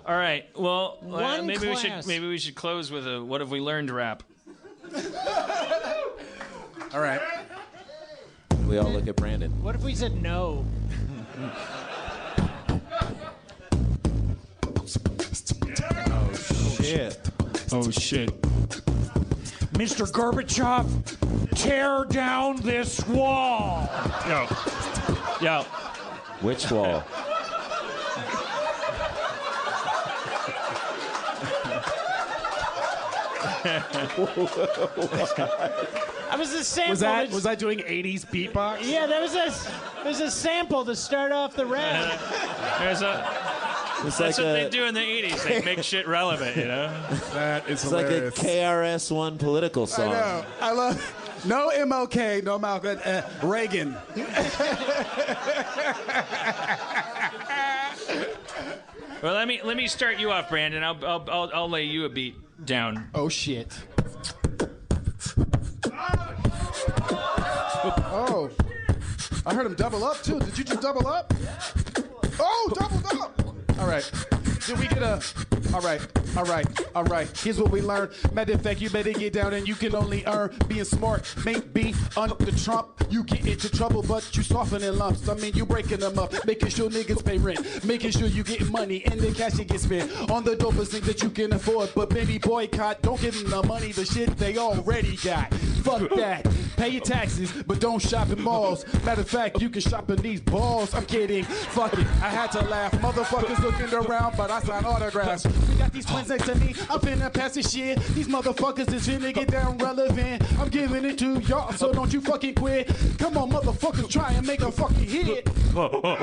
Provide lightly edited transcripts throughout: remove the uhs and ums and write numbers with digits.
All right. Well, maybe class. we should close with a "What have we learned?" rap. All right. We all look at Brandon. What if we said no? Shit. Oh shit. Mr. Gorbachev, tear down this wall. Yo. Which wall? That was a sample. Was I doing 80s beatbox? Yeah, there's a sample to start off the rap. That's what they do in the 80s. They make shit relevant, you know? That is It's hilarious. like a KRS-One political song. I know. I love. No MLK, no Malcolm. Reagan. Well, let me start you off, Brandon. I'll lay you a beat down. Oh shit. Oh, I heard him double up too. Did you just double up? Oh, doubled up. All right. Did we get a? All right. Here's what we learned. Matter of fact, you better get down and you can only earn being smart. Maybe under Trump, you get into trouble, but you softening lumps. I mean, you breaking them up, making sure niggas pay rent, making sure you getting money and the cash you get spent on the dopest things that you can afford. But maybe boycott, don't give them the money, the shit they already got. Fuck that. Pay your taxes, but don't shop in malls. Matter of fact, you can shop in these balls. I'm kidding. Fuck it. I had to laugh. Motherfuckers looking around, but I signed autographs. We got these twins next to me. I'm finna pass this shit. These motherfuckers is finna get down relevant. I'm giving it to y'all, so don't you fucking quit. Come on, motherfuckers, try and make a fucking hit. Follow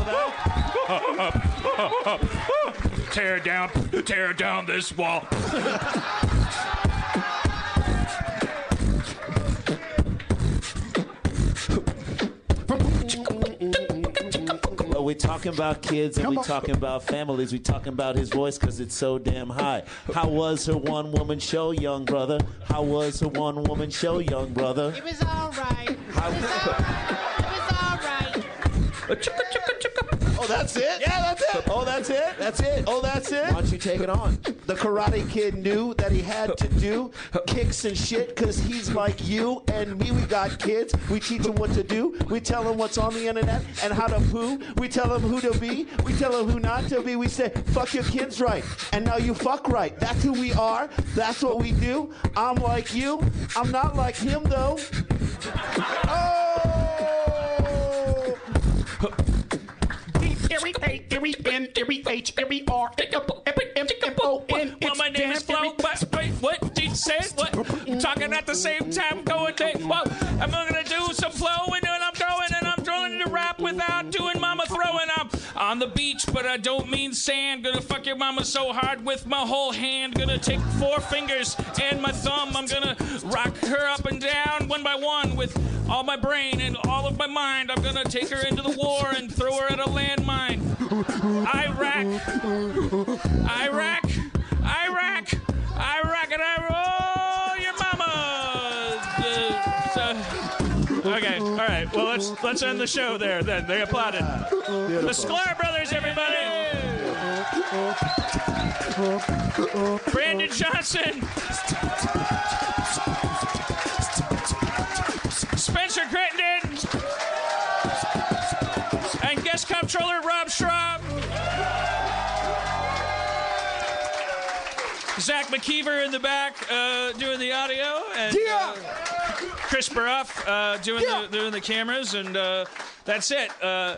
that. Tear down this wall. Well, we talking about kids and we talking about families. We talking about his voice because it's so damn high. How was her one-woman show, young brother? How was her one-woman show, young brother? It was all right. It was all right. Oh, that's it? Yeah, that's it. Oh, that's it? That's it. Oh, that's it? Why don't you take it on? The Karate Kid knew that he had to do kicks and shit because he's like you and me. We got kids. We teach them what to do. We tell them what's on the internet and how to poo. We tell them who to be. We tell them who not to be. We say, fuck your kids right. And now you fuck right. That's who we are. That's what we do. I'm like you. I'm not like him, though. Oh! Well, my name is Flo. Wait, what did you say? What? Talking at the same time, going there. Well, I'm gonna do some flowing, and I'm throwing to rap without doing mama throwing. I'm on the beach, but I don't mean sand. Gonna fuck your mama so hard with my whole hand. Gonna take 4 fingers and my thumb. I'm gonna rock her up and down one by one with all my brain and all of my mind. I'm gonna take her into the war and throw her at a landmine. Iraq, and I roll your mama. Okay, all right. Well, let's end the show there. Then they applauded. The Sklar Brothers, everybody. Brandon Johnson. Spencer Crittenden. And guest comptroller Rob Schraub. Zach McKeever in the back doing the audio. And Chris Baruff doing the cameras. And that's it. I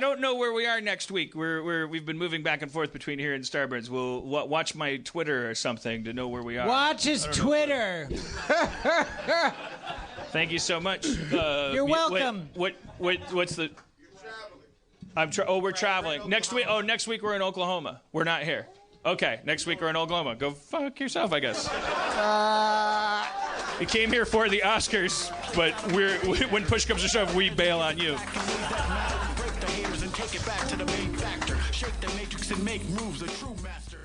don't know where we are next week. We've been moving back and forth between here and Starburns. We'll watch my Twitter or something to know where we are. Watch his Twitter. Thank you so much. You're welcome. What's the... we're traveling. Next week we're in Oklahoma. We're not here. Okay, next week we're in Oklahoma. Go fuck yourself, I guess. We came here for the Oscars, but when push comes to shove, we bail on you. Break the haters and take it back to the main factor. Shake the matrix and make moves, a true master.